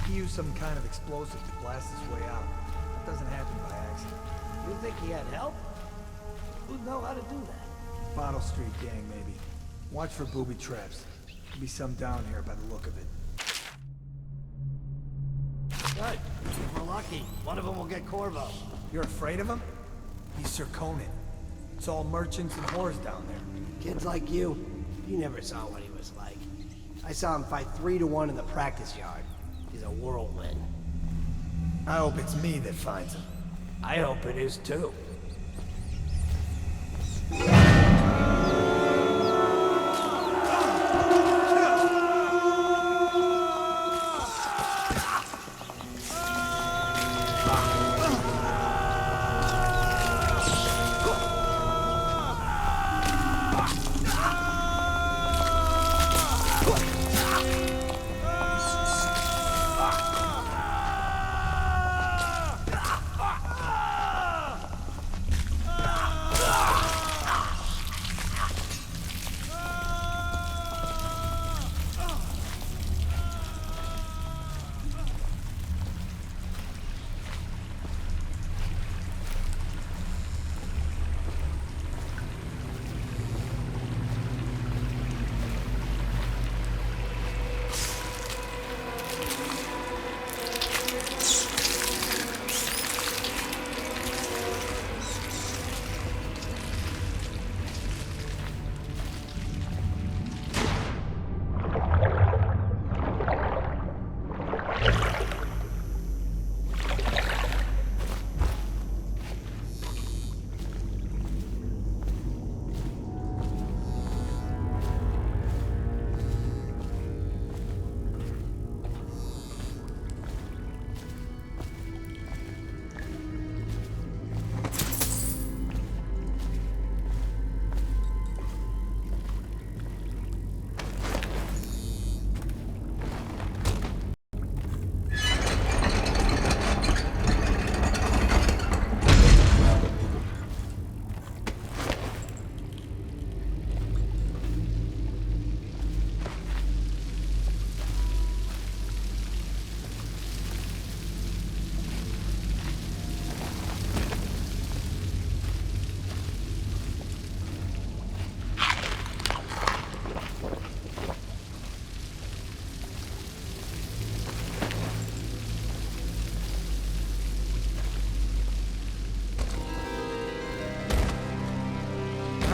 He used some kind of explosive to blast his way out. That doesn't happen by accident. You think he had help? Who'd know how to do that? Bottle Street gang, maybe. Watch for booby traps. Could be some down here by the look of it. Good. If we're lucky, one of them will get Corvo. You're afraid of him? He's Sir Conan. It's all merchants and whores down there. Kids like you never saw what he was like. I saw him fight 3 to 1 in the practice yard. He's a whirlwind. I hope it's me that finds him. I hope it is too.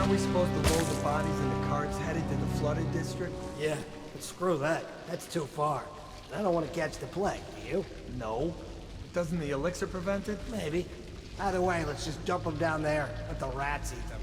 Aren't we supposed to load the bodies in the carts headed to the flooded district? Yeah, but screw that. That's too far. I don't want to catch the plague, do you? No. Doesn't the elixir prevent it? Maybe. Either way, let's just dump them down there. Let the rats eat them.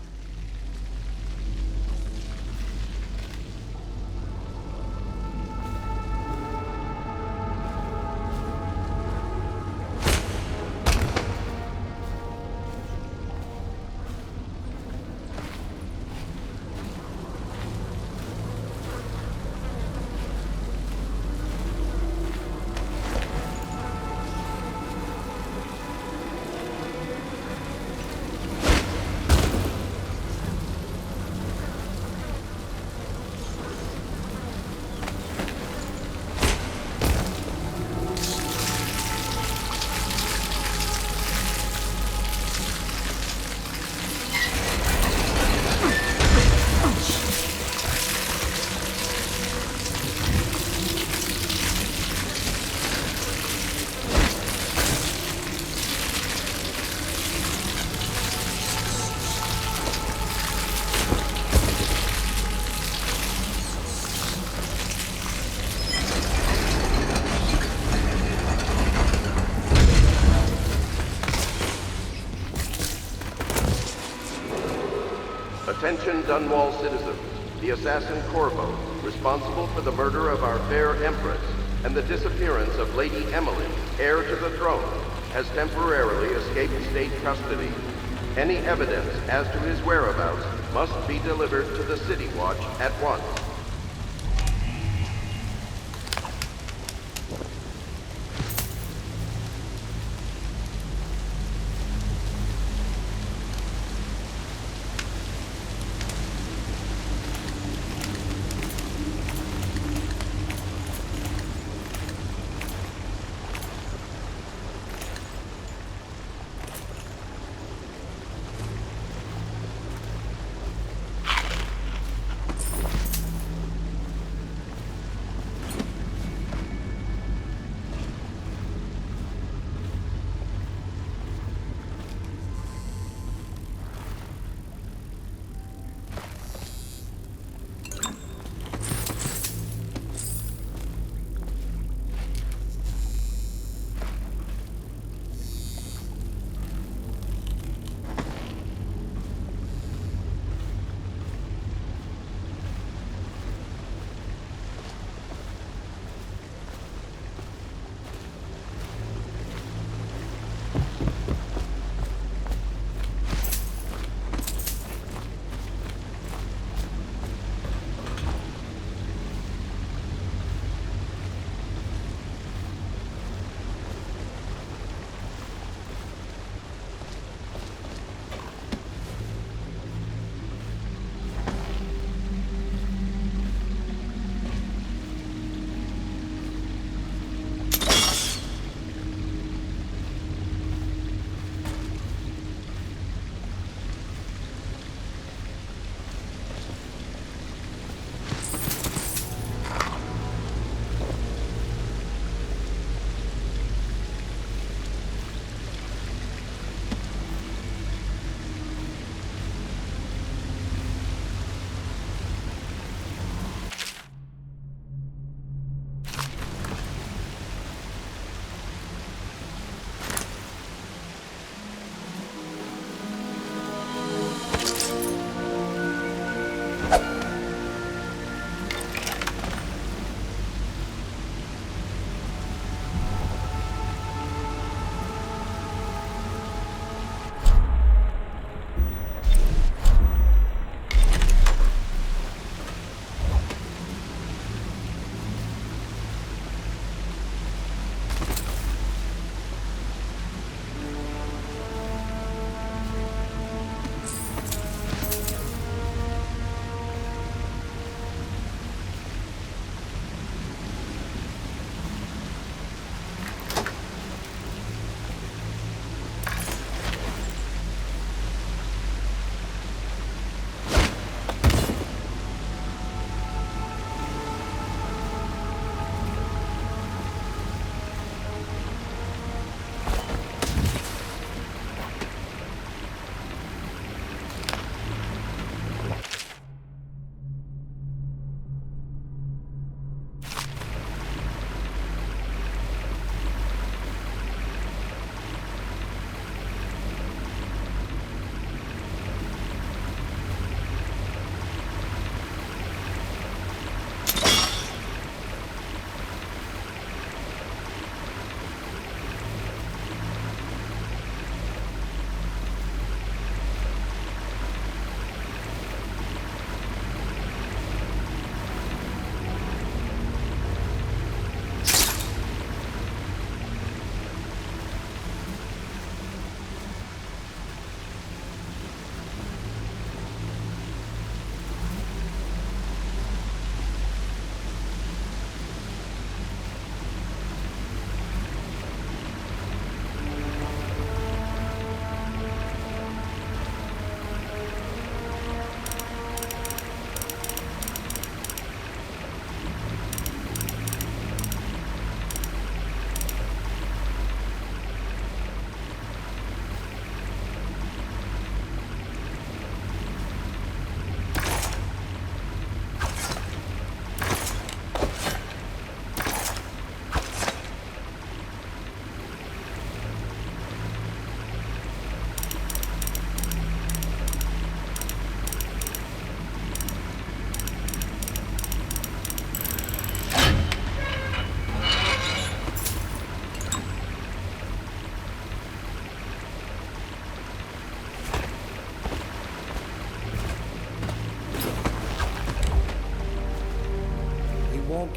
Attention Dunwall citizens. The assassin Corvo, responsible for the murder of our fair Empress and the disappearance of Lady Emily, heir to the throne, has temporarily escaped state custody. Any evidence as to his whereabouts must be delivered to the City Watch at once.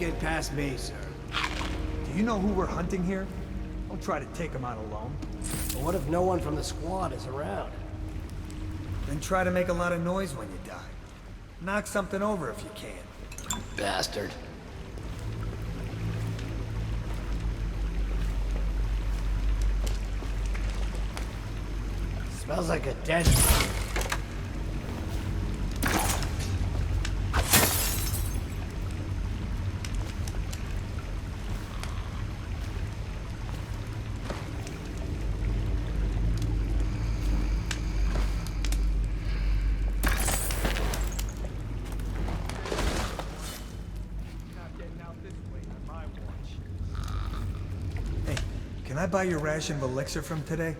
get past me, sir. Do you know who we're hunting here? Don't try to take him out alone. But what if no one from the squad is around? Then try to make a lot of noise when you die. Knock something over if you can. Bastard. Smells like a dead... Hey, can I buy your ration of elixir from today?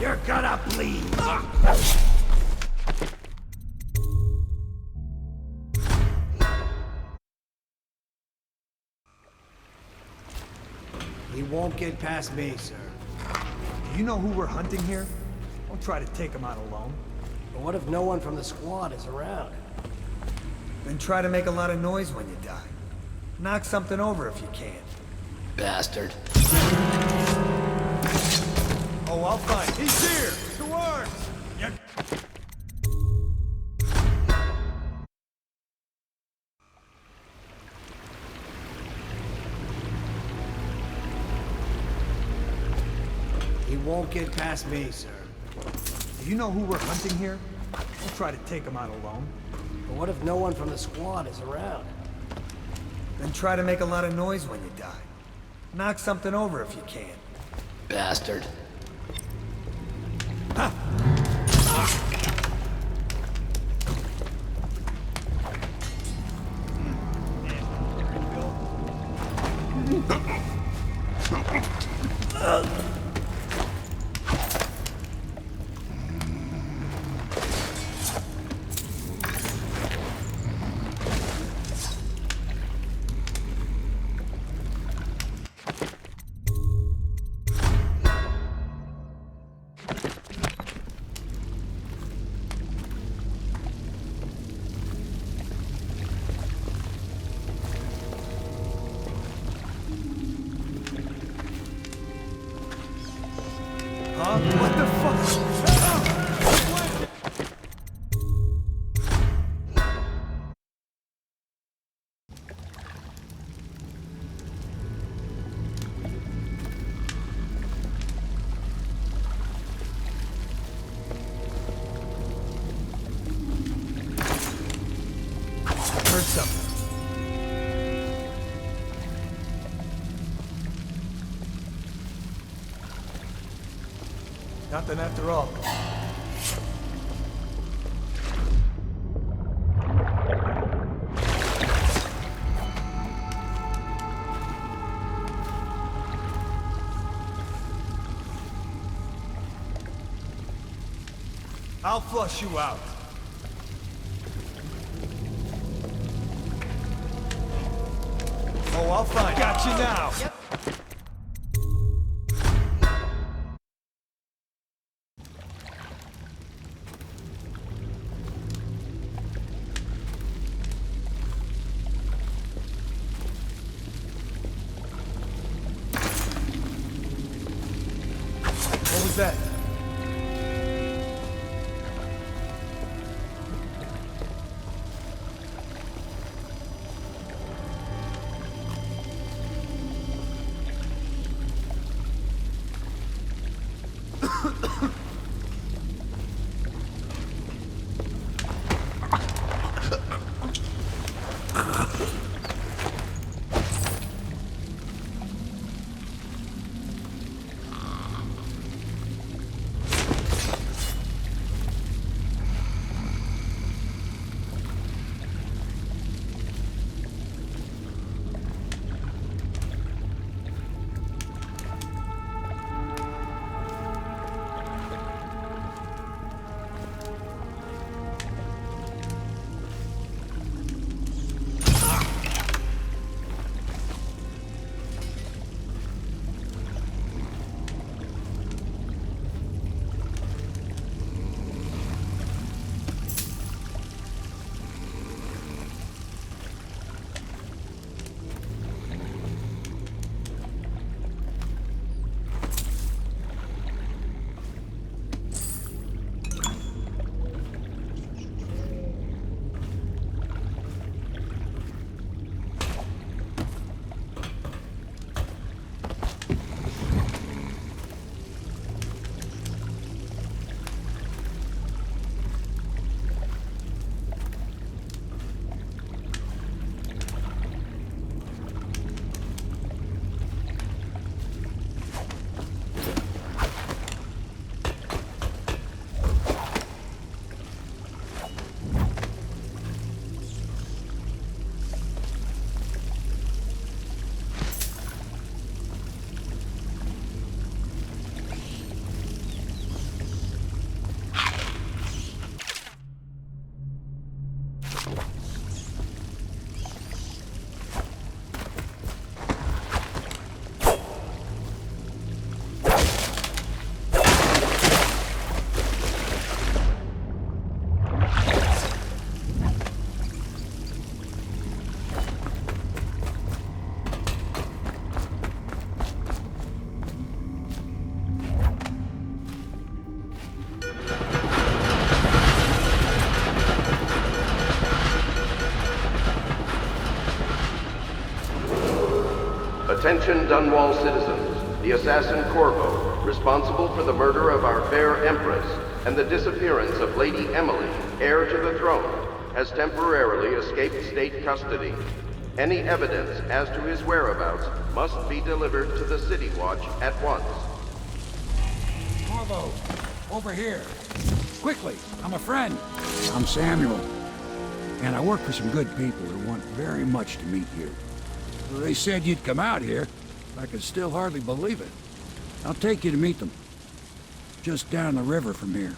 You're gonna bleed! He won't get past me, sir. Do you know who we're hunting here? Don't try to take him out alone. But what if no one from the squad is around? Then try to make a lot of noise when you die. Knock something over if you can. Bastard. Oh, I'll find. He's here! Towards! You... He won't get past me, sir. Do you know who we're hunting here? Don't try to take him out alone. But what if no one from the squad is around? Then try to make a lot of noise when you die. Knock something over if you can. Bastard. Huh? What the fuck? Heard something. Nothing after all. I'll flush you out. Oh, I'll find. Got you now. Yep. What was that? Attention Dunwall citizens. The assassin Corvo, responsible for the murder of our fair Empress and the disappearance of Lady Emily, heir to the throne, has temporarily escaped state custody. Any evidence as to his whereabouts must be delivered to the City Watch at once. Corvo, over here. Quickly, I'm a friend. I'm Samuel. And I work for some good people who want very much to meet you. They said you'd come out here. I can still hardly believe it. I'll take you to meet them. Just down the river from here.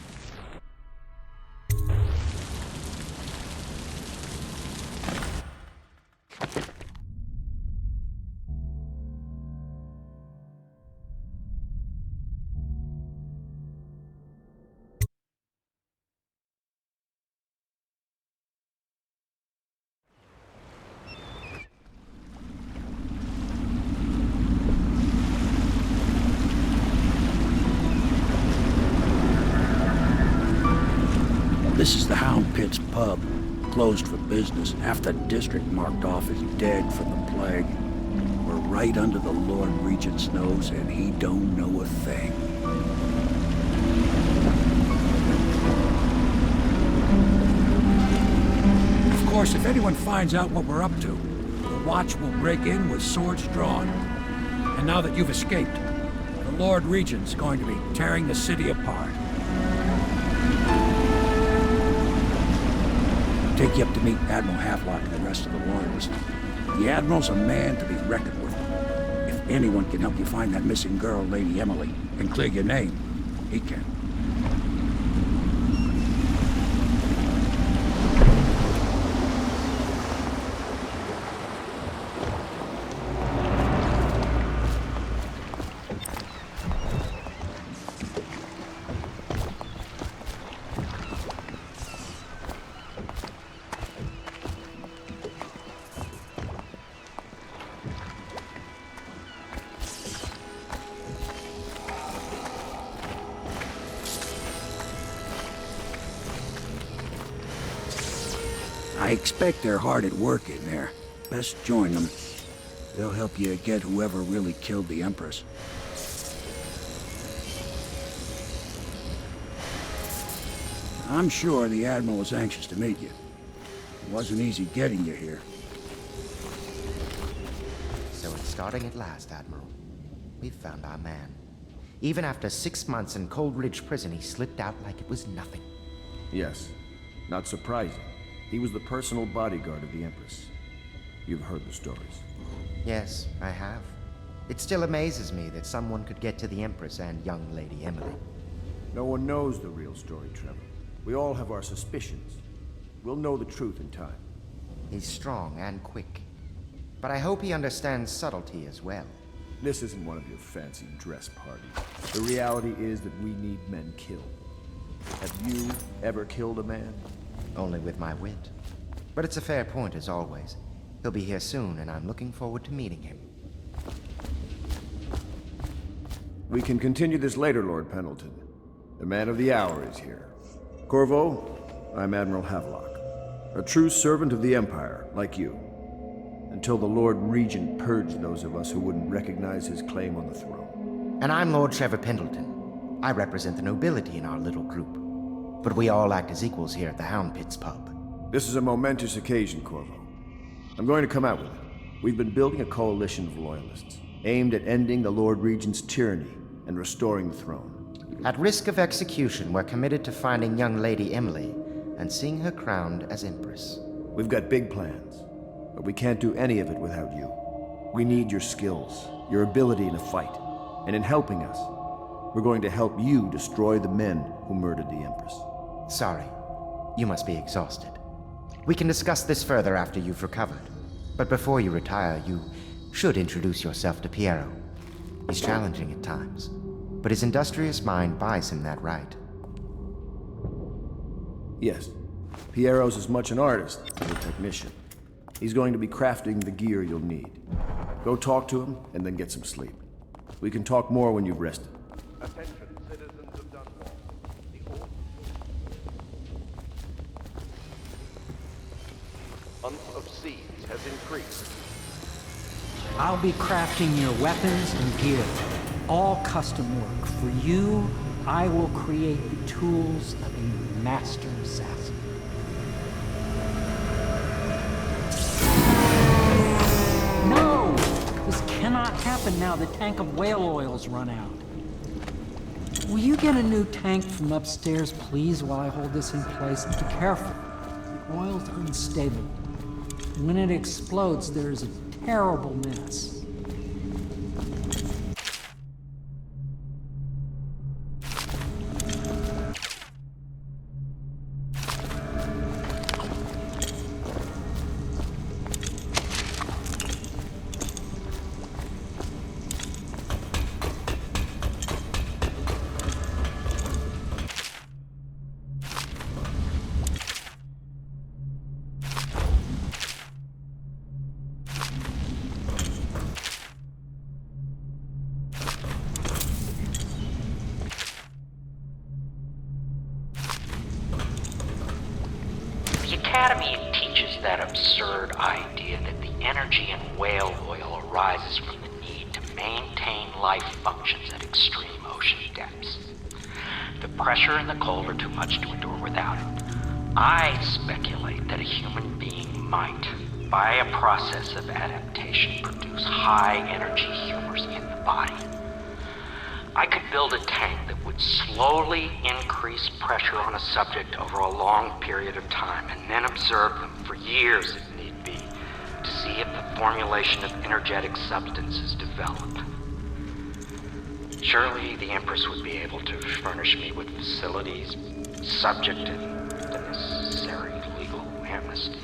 This is the Hound Pit's pub, closed for business. Half the district marked off as dead from the plague. We're right under the Lord Regent's nose, and he don't know a thing. Of course, if anyone finds out what we're up to, the Watch will break in with swords drawn. And now that you've escaped, the Lord Regent's going to be tearing the city apart. Take you up to meet Admiral Havelock and the rest of the Loyalists. The Admiral's a man to be reckoned with. If anyone can help you find that missing girl, Lady Emily, and clear your name, he can. I expect they're hard at work in there. Best join them. They'll help you get whoever really killed the Empress. I'm sure the Admiral was anxious to meet you. It wasn't easy getting you here. So it's starting at last, Admiral. We've found our man. Even after 6 months in Cold Ridge Prison, he slipped out like it was nothing. Yes. Not surprising. He was the personal bodyguard of the Empress. You've heard the stories. Yes, I have. It still amazes me that someone could get to the Empress and young Lady Emily. No one knows the real story, Trevor. We all have our suspicions. We'll know the truth in time. He's strong and quick. But I hope he understands subtlety as well. This isn't one of your fancy dress parties. The reality is that we need men killed. Have you ever killed a man? Only with my wit. But it's a fair point as always. He'll be here soon, and I'm looking forward to meeting him. We can continue this later, Lord Pendleton. The man of the hour is here. Corvo, I'm Admiral Havelock. A true servant of the Empire, like you. Until the Lord Regent purged those of us who wouldn't recognize his claim on the throne. And I'm Lord Trevor Pendleton. I represent the nobility in our little group. But we all act as equals here at the Hound Pit's pub. This is a momentous occasion, Corvo. I'm going to come out with it. We've been building a coalition of loyalists, aimed at ending the Lord Regent's tyranny and restoring the throne. At risk of execution, we're committed to finding young Lady Emily and seeing her crowned as Empress. We've got big plans, but we can't do any of it without you. We need your skills, your ability in a fight, and in helping us, we're going to help you destroy the men who murdered the Empress. Sorry. You must be exhausted. We can discuss this further after you've recovered. But before you retire, you should introduce yourself to Piero. He's challenging at times, but his industrious mind buys him that right. Yes. Piero's as much an artist as a technician. He's going to be crafting the gear you'll need. Go talk to him, and then get some sleep. We can talk more when you've rested. Attention, citizens of Dunwall. The month of siege has increased. I'll be crafting your weapons and gear. All custom work. For you, I will create the tools of a master assassin. No! This cannot happen now. The tank of whale oil's run out. Will you get a new tank from upstairs, please, while I hold this in place? Be careful. The oil's unstable. When it explodes, there's a terrible mess. The Academy teaches that absurd idea that the energy in whale oil arises from the need to maintain life functions at extreme ocean depths. The pressure and the cold are too much to endure without it. I speculate that a human being might, by a process of adaptation, produce high-energy humors in the body. I could build a tank that would slowly increase pressure on a subject over a long period of time and then observe them for years if need be to see if the formulation of energetic substances develop. Surely the Empress would be able to furnish me with facilities subject to the necessary legal amnesty.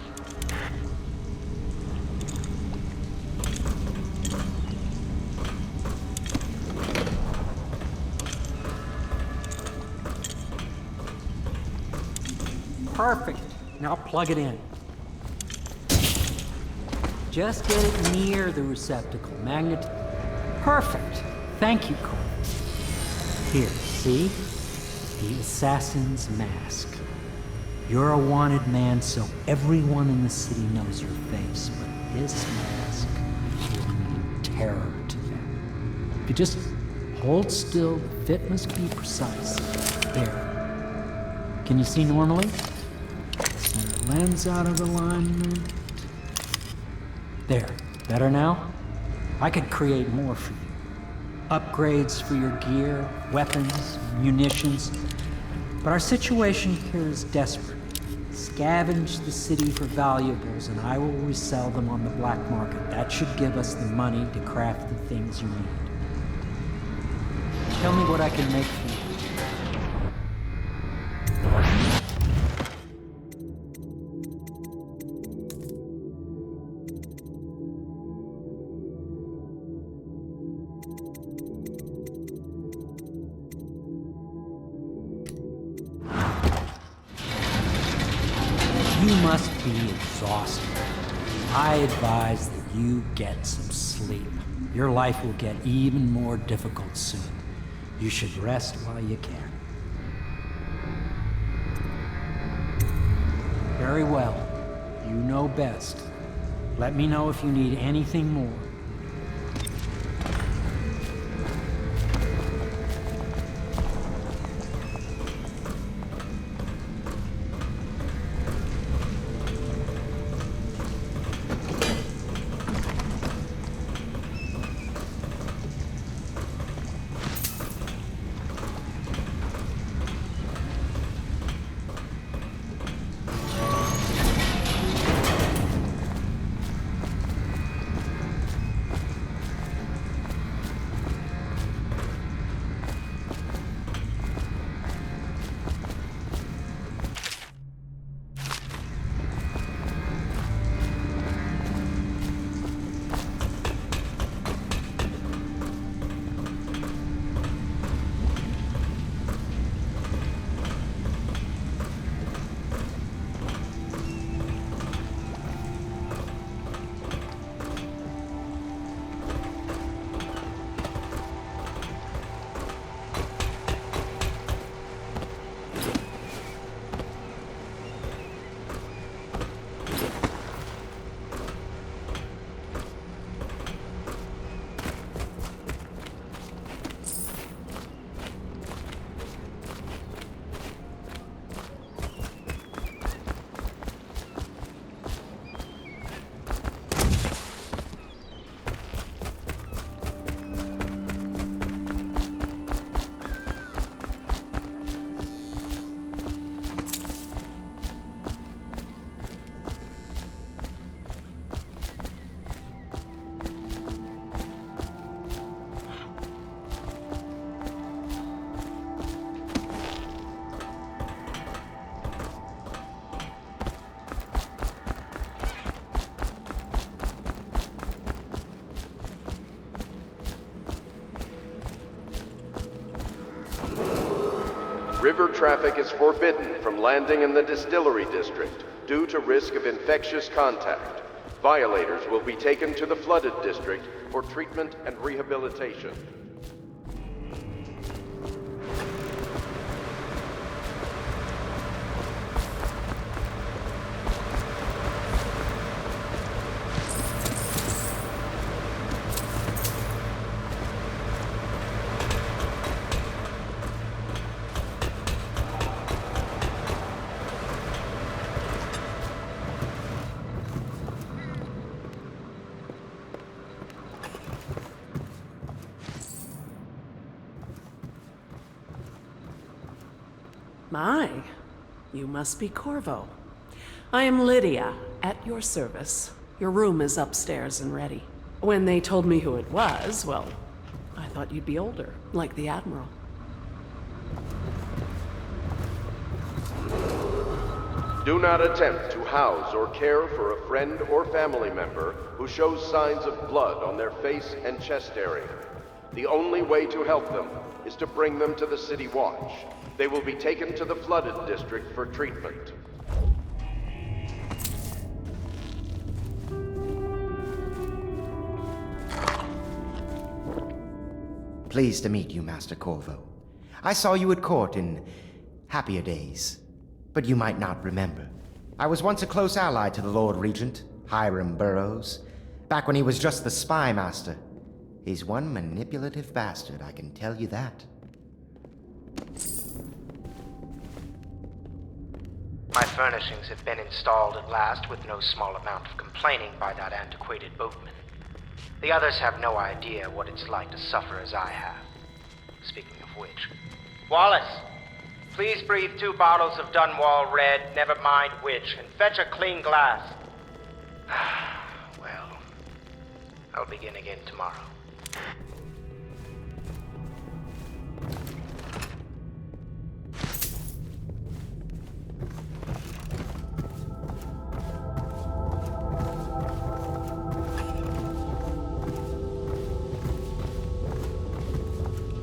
Perfect. Now plug it in. Just get it near the receptacle. Magnet. Perfect. Thank you, Cole. Here, see? The assassin's mask. You're a wanted man, so everyone in the city knows your face, but this mask will mean terror to them. If you just hold still, the fit must be precise. There. Can you see normally? Center lens out of alignment. There. Better now? I could create more for you. Upgrades for your gear, weapons, munitions. But our situation here is desperate. Scavenge the city for valuables and I will resell them on the black market. That should give us the money to craft the things you need. Tell me what I can make for you. You must be exhausted. I advise that you get some sleep. Your life will get even more difficult soon. You should rest while you can. Very well. You know best. Let me know if you need anything more. river traffic is forbidden from landing in the distillery district due to risk of infectious contact. Violators will be taken to the flooded district for treatment and rehabilitation. My, you must be Corvo. I am Lydia, at your service. Your room is upstairs and ready. When they told me who it was, well, I thought you'd be older, like the Admiral. Do not attempt to house or care for a friend or family member who shows signs of blood on their face and chest area. The only way to help them is to bring them to the City Watch. They will be taken to the flooded district for treatment. Pleased to meet you, Master Corvo. I saw you at court in happier days, but you might not remember. I was once a close ally to the Lord Regent, Hiram Burroughs, back when he was just the spy master. He's one manipulative bastard, I can tell you that. My furnishings have been installed at last with no small amount of complaining by that antiquated boatman. The others have no idea what it's like to suffer as I have. Speaking of which... Wallace! Please breathe 2 bottles of Dunwall Red, never mind which, and fetch a clean glass. Well, I'll begin again tomorrow.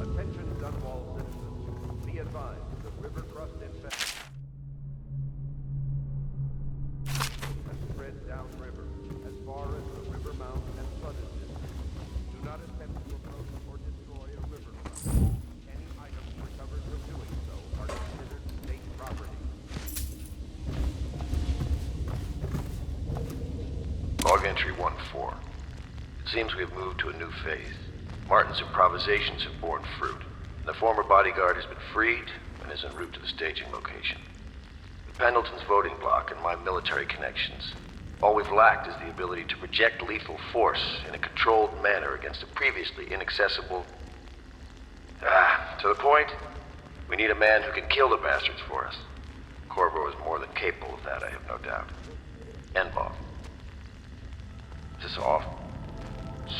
Attention Dunwall citizens. Be advised, the river crust infection has spread downriver as far as the river mouth and flooded district. Do not attempt to approach or destroy a river crust. Any items recovered from doing so are considered state property. Log entry 1-4. It seems we have moved to a new phase. Martin's improvisations have borne fruit. The former bodyguard has been freed and is en route to the staging location. With Pendleton's voting block and my military connections, all we've lacked is the ability to project lethal force in a controlled manner against a previously inaccessible... to the point, we need a man who can kill the bastards for us. Corvo is more than capable of that, I have no doubt. Enbov. Is this off?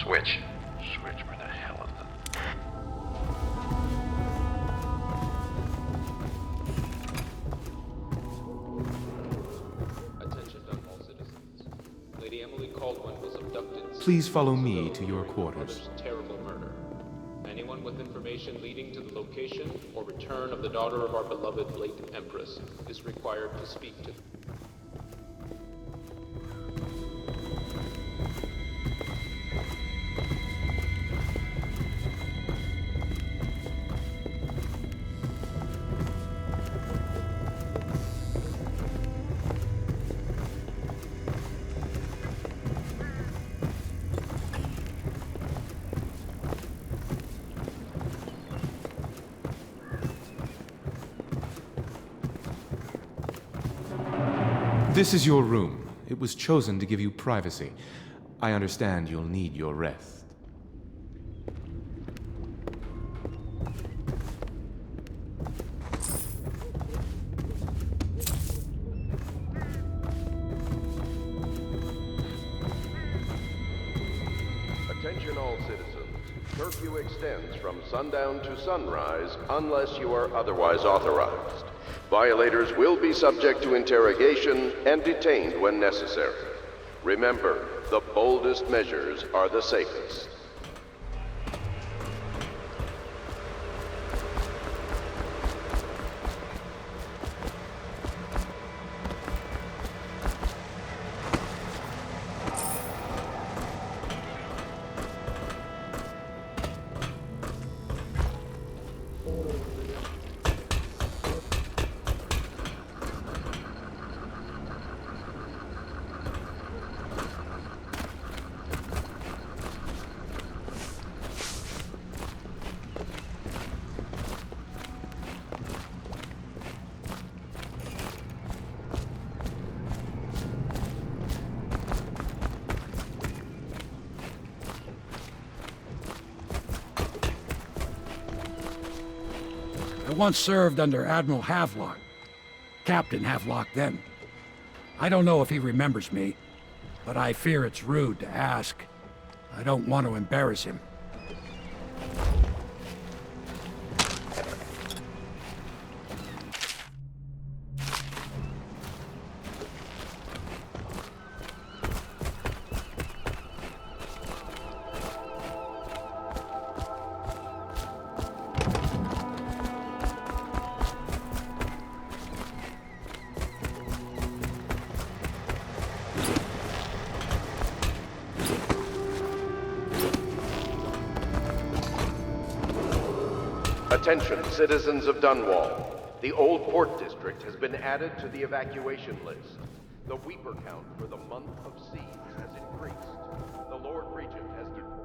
Switch. Switch, where the hell is the... Attention, Dunwall citizens. Lady Emily Caldwell was abducted. Please follow me to your Her quarters. mother's terrible murder. Anyone with information leading to the location or return of the daughter of our beloved late Empress is required to speak to. This is your room. It was chosen to give you privacy. I understand you'll need your rest. Attention all citizens. Curfew extends from sundown to sunrise unless you are otherwise authorized. Violators will be subject to interrogation and detained when necessary. Remember, the boldest measures are the safest. once served under Admiral Havelock. Captain Havelock then. I don't know if he remembers me, but I fear it's rude to ask. I don't want to embarrass him. Attention, citizens of Dunwall. The Old Port District has been added to the evacuation list. The Weeper count for the month of siege has increased. The Lord Regent has decreed